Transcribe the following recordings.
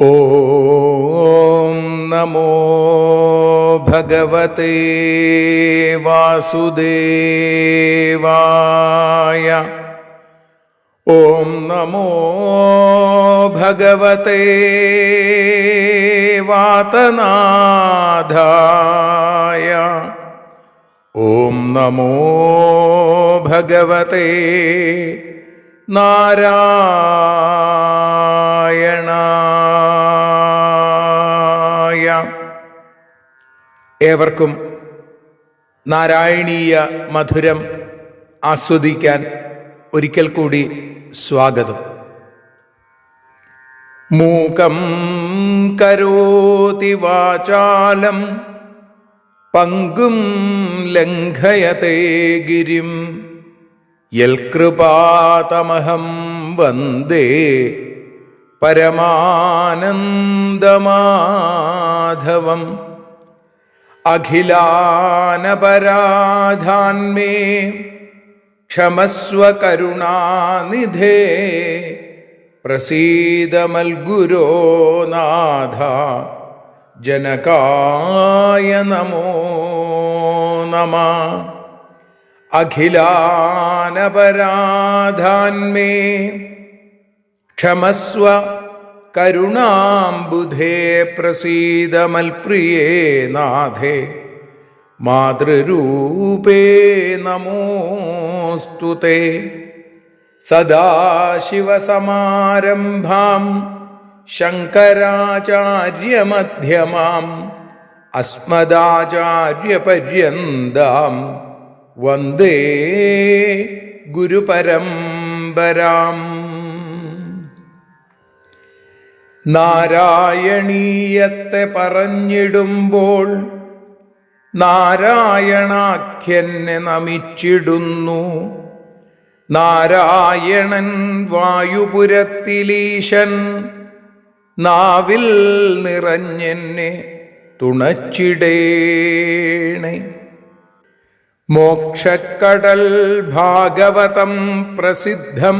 ഓം നമോ ഭഗവതേ വാസുദേവായ. ഓം നമോ ഭഗവതേ വാതനാഥായ. ഓം നമോ ഭഗവതേ നാരായണായ. ഏവർക്കും നാരായണീയ മധുരം ആസ്വദിക്കാൻ ഒരിക്കൽ കൂടി സ്വാഗതം. മൂകം കരോതി വാചാലം പങ്കും ലംഘയതേ ഗിരിം യൽകൃപാതമഹം വന്ദേ പരമാനന്ദമാധവം. അഖിലാനപരാധാന്മേ ക്ഷമസ്വ കരുണാനിധേ പ്രസീദ മൽഗുരോ നാഥ ജനകായ നമോ നമഃ. അഖിലാനപരാധാന്മേ ക്ഷമസ്വ കരുണാംബുധേ പ്രസീദ മൽപ്രിയേ നാഥേ മാതൃരൂപേ നമോസ്തുതേ. സദാശിവസമാരംഭാം ശങ്കരാചാര്യമധ്യമാം അസ്മദാചാര്യപര്യന്താം വന്ദേ ഗുരുപരമ്പരാം. നാരായണീയത്തെ പറഞ്ഞിടുമ്പോൾ നാരായണാഖ്യനെ നമിച്ചിടുന്നു. നാരായണൻ വായുപുരത്തിലീശൻ നാവിൽ നിറഞ്ഞെന്നെ തുണച്ചിടേണേ. മോക്ഷക്കടൽ ഭാഗവതം പ്രസിദ്ധം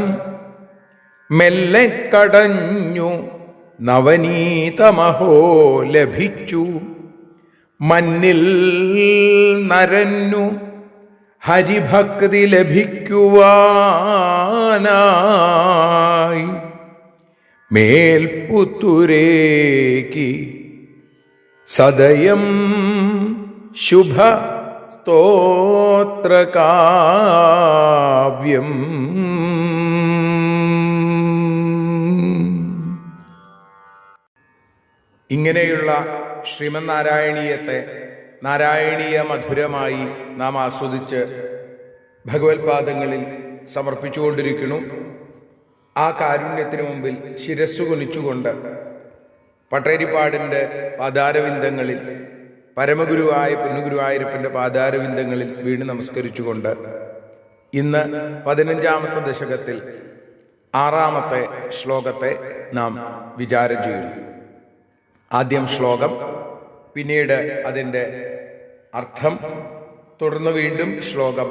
മെല്ലെ കടഞ്ഞു നവനീതമഹോ ലഭിച്ചു. മന്നിൽ നരന്നു ഹരിഭക്തി ലഭിക്കുവാനായി മേൽപുത്തുരേക്ക് സദയം ശുഭ സ്തോത്രകാവ്യം. ഇങ്ങനെയുള്ള ശ്രീമന്നാരായണീയത്തെ നാരായണീയ മധുരമായി നാം ആസ്വദിച്ച് ഭഗവത്പാദങ്ങളിൽ സമർപ്പിച്ചുകൊണ്ടിരിക്കുന്നു. ആ കാരുണ്യത്തിനു മുമ്പിൽ ശിരസ്സു കുനിച്ചുകൊണ്ട് പട്ടേരിപ്പാടിൻ്റെ പാദാരവിന്ദങ്ങളിൽ പരമഗുരുവായ പൊന്നുഗുരുവായൂരപ്പൻ്റെ പാദാരവിന്ദങ്ങളിൽ വീണ് നമസ്കരിച്ചുകൊണ്ട് ഇന്ന് 15ാമത്തെ ദശകത്തിൽ 6ാമത്തെ ശ്ലോകത്തെ നാം വിചാരം ചെയ്യുന്നു. ആദ്യം ശ്ലോകം, പിന്നീട് അതിൻ്റെ അർത്ഥം, തുടർന്ന് വീണ്ടും ശ്ലോകം,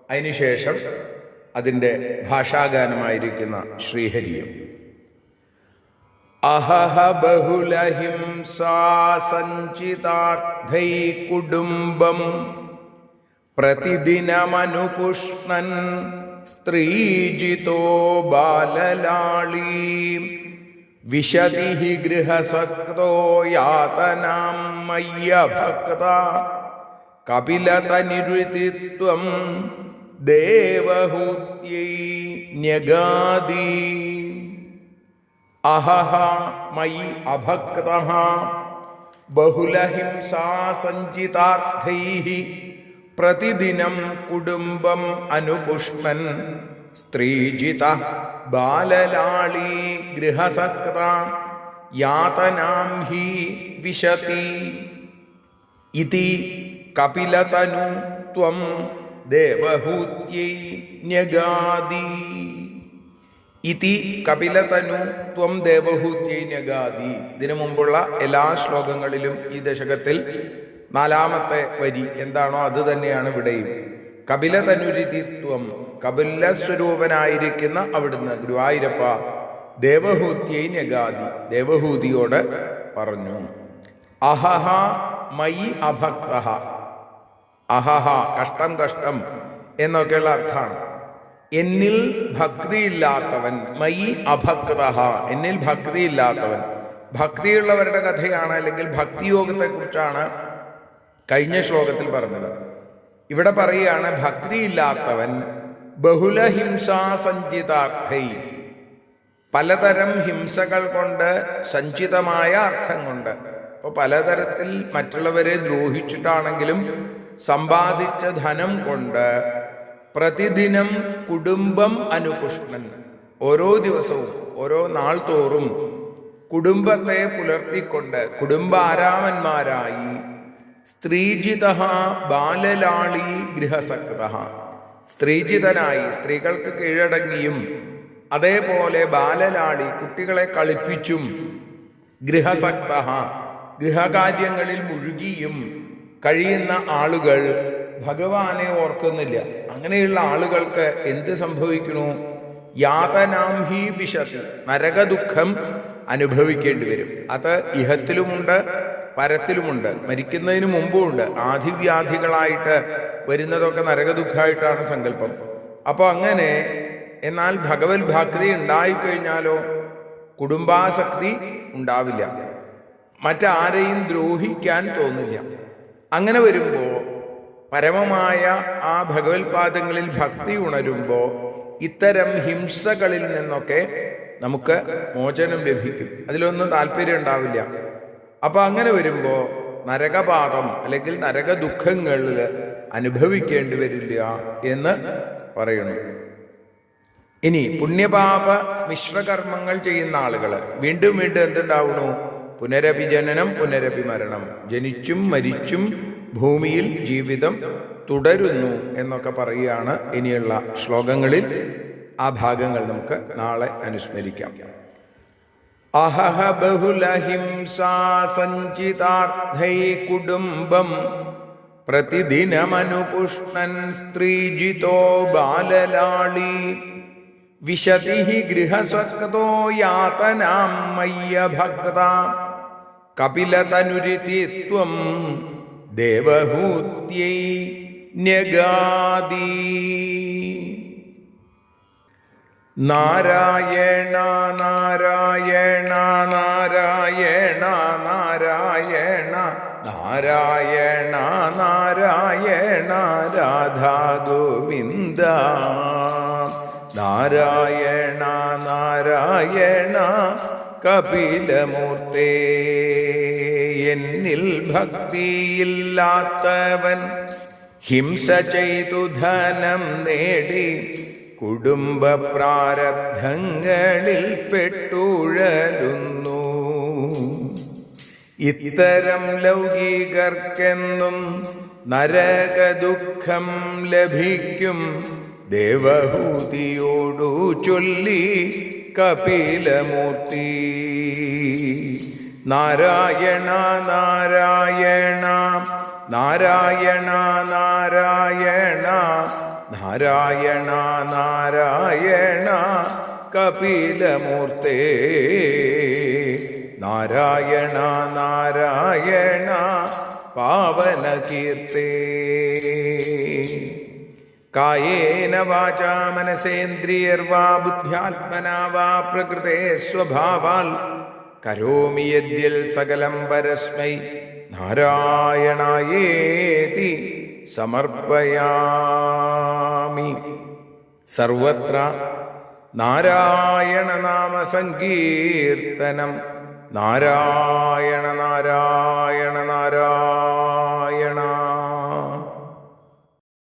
അതിനുശേഷം അതിൻ്റെ ഭാഷാഗാനമായിരിക്കുന്ന ശ്രീഹരിയും. അഹഹ ബഹുലഹിംസാ സഞ്ചിതാർത്ഥൈ കുടുംബം പ്രതിദിനമനുപുഷ്ണൻ സ്ത്രീജിതോ ബാലലാളീ വിശതി ഗൃഹസക്തോ യാതനാം മയ്യഭക്ത കപിലതനിരുതിത്വം ദേവഹൂത്യൈ ന്യഗാദി. അഹഹ മയി അഭക്തഃ ബഹുലഹിംസാ സഞ്ചിതാർത്ഥൈഃ പ്രതിദിനം കുടുംബം അനുപുഷ്ണൻ സ്ത്രീജിതഃ ബാലലാളീ ഗൃഹസക്ത യാതനാം ഹി വിശതി. ഇതി കപിലതനു ത്വം ദേവഹൂത്യൈ ന്യഗാദി. ഇതി കപിലതനു ത്വം ദേവഹൂത്യൈ ന്യഗാദി. ഇതിനു മുമ്പുള്ള എല്ലാ ശ്ലോകങ്ങളിലും ഈ ദശകത്തിൽ 4ാമത്തെ വരി എന്താണോ അത് തന്നെയാണ് ഇവിടെയും. കപിലതനുരിതിത്വം, കപില സ്വരൂപനായിരിക്കുന്ന അവിടുന്ന് ഗുരുവായൂരപ്പ ദേവഹൂത്യൈ ന്യഗാദി, ദേവഹൂതിയോട് പറഞ്ഞു. അഹഹ മയി അഭക്ത, അഹഹ കഷ്ടം കഷ്ടം എന്നൊക്കെയുള്ള അർത്ഥമാണ്. എന്നിൽ ഭക്തിയില്ലാത്തവൻ, മയി അഭക്ത, എന്നിൽ ഭക്തിയില്ലാത്തവൻ. ഭക്തിയുള്ളവരുടെ കഥയാണ്, അല്ലെങ്കിൽ ഭക്തിയോഗത്തെക്കുറിച്ചാണ് കഴിഞ്ഞ ശ്ലോകത്തിൽ പറഞ്ഞത്. ഇവിടെ പറയുകയാണ് ഭക്തിയില്ലാത്തവൻ ബഹുലഹിംസാ സഞ്ചിതാർത്ഥൈ, പലതരം ഹിംസകൾ കൊണ്ട് സഞ്ചിതമായ അർത്ഥം കൊണ്ട്. അപ്പോൾ പലതരത്തിൽ മറ്റുള്ളവരെ ദ്രോഹിച്ചിട്ടാണെങ്കിലും സമ്പാദിച്ച ധനം കൊണ്ട് പ്രതിദിനം കുടുംബം അനുപുഷ്ണൻ, ഓരോ ദിവസവും ഓരോ നാൾ തോറും കുടുംബത്തെ പുലർത്തിക്കൊണ്ട് കുടുംബാരാമന്മാരായി സ്ത്രീജിത ബാലലാളി ഗൃഹസക്ത, സ്ത്രീജിതനായി സ്ത്രീകൾക്ക് കീഴടങ്ങിയും അതേപോലെ ബാലലാളി കുട്ടികളെ കളിപ്പിച്ചും ഗൃഹസക്ത ഗൃഹകാര്യങ്ങളിൽ മുഴുകിയും കഴിയുന്ന ആളുകൾ ഭഗവാനെ ഓർക്കുന്നില്ല. അങ്ങനെയുള്ള ആളുകൾക്ക് എന്ത് സംഭവിക്കണു? യാതനാം ഹി വിശതി, നരകദുഃഖം അനുഭവിക്കേണ്ടി വരും. അത് ഇഹത്തിലുമുണ്ട് പരത്തിലുമുണ്ട്, മരിക്കുന്നതിന് മുമ്പുമുണ്ട്. ആധിവ്യാധികളായിട്ട് വരുന്നതൊക്കെ നരകദുഃഖമായിട്ടാണ് സങ്കല്പം. അപ്പോൾ അങ്ങനെ, എന്നാൽ ഭഗവത് ഭക്തി ഉണ്ടായിക്കഴിഞ്ഞാലോ കുടുംബാസക്തി ഉണ്ടാവില്ല, മറ്റാരെയും ദ്രോഹിക്കാൻ തോന്നില്ല. അങ്ങനെ വരുമ്പോൾ പരമമായ ആ ഭഗവത്പാദങ്ങളിൽ ഭക്തി ഉണരുമ്പോൾ ഇത്തരം ഹിംസകളിൽ നിന്നൊക്കെ നമുക്ക് മോചനം ലഭിക്കും. അതിലൊന്നും താല്പര്യം ഉണ്ടാവില്ല. അപ്പൊ അങ്ങനെ വരുമ്പോൾ നരകപാതം അല്ലെങ്കിൽ നരക ദുഃഖങ്ങളിൽ അനുഭവിക്കേണ്ടി വരില്ല എന്ന് പറയുന്നു. ഇനി പുണ്യപാപ മിശ്രകർമ്മങ്ങൾ ചെയ്യുന്ന ആളുകൾ വീണ്ടും വീണ്ടും എന്തുണ്ടാവുന്നു? പുനരപി ജനനം പുനരപി മരണം, ജനിച്ചും മരിച്ചും ഭൂമിയിൽ ജീവിതം തുടരുന്നു എന്നൊക്കെ പറയുകയാണ് ഇനിയുള്ള ശ്ലോകങ്ങളിൽ. ആ ഭാഗങ്ങൾ നമുക്ക് നാളെ അനുസ്മരിക്കാം. അഹഹ ബഹുലഹിംസാ സഞ്ചിതാർത്ഥൈ കുടുംബം പ്രതിദിനമനുപുഷ്ണൻ സ്ത്രീജിതോ ബാലലാളി വിശതി ഗൃഹസക്തോ യാതനാം മയ്യഭക്ത കപിലതനുരിതി ത്വം ദേവഹൂത്യൈ ന്യഗാദി. നാരായണ നാരായണ നാരായണ നാരായണ നാരായണ നാരായണ രാധാ ഗോവിന്ദ. നാരായണ നാരായണ കപിലമൂർത്തേ. എന്നിൽ ഭക്തിയില്ലാത്തവൻ ഹിംസ ചെയ്തു ധനം നേടി കുടുംബ പ്രാരബ്ധങ്ങളിൽ പെട്ടുഴലുന്നു. ഇത്തരം ലൗകികർക്കെന്നും നരക ദുഃഖം ലഭിക്കും ദേവഹൂതിയോടു ചൊല്ലി കപിലമൂർത്തി. നാരായണ നാരായണ നാരായണ നാരായണ നാരായണ നാരായണ കപിലമൂർത്തേ. നാരായണ നാരായണ പാവനകീർത്തേ. കായേന വാചാ മനസേന്ദ്രിയർവാ ബുദ്ധ്യാത്മനാ വാ പ്രകൃതേ സ്വഭാവാൽ കരോമി യദ്യൽ സകലം പരസ്മൈ നാരായണായേതി സമർപ്പയാമി. സർവത്ര നാരായണ നാമ സങ്കീർത്തനം. നാരായണ നാരായണ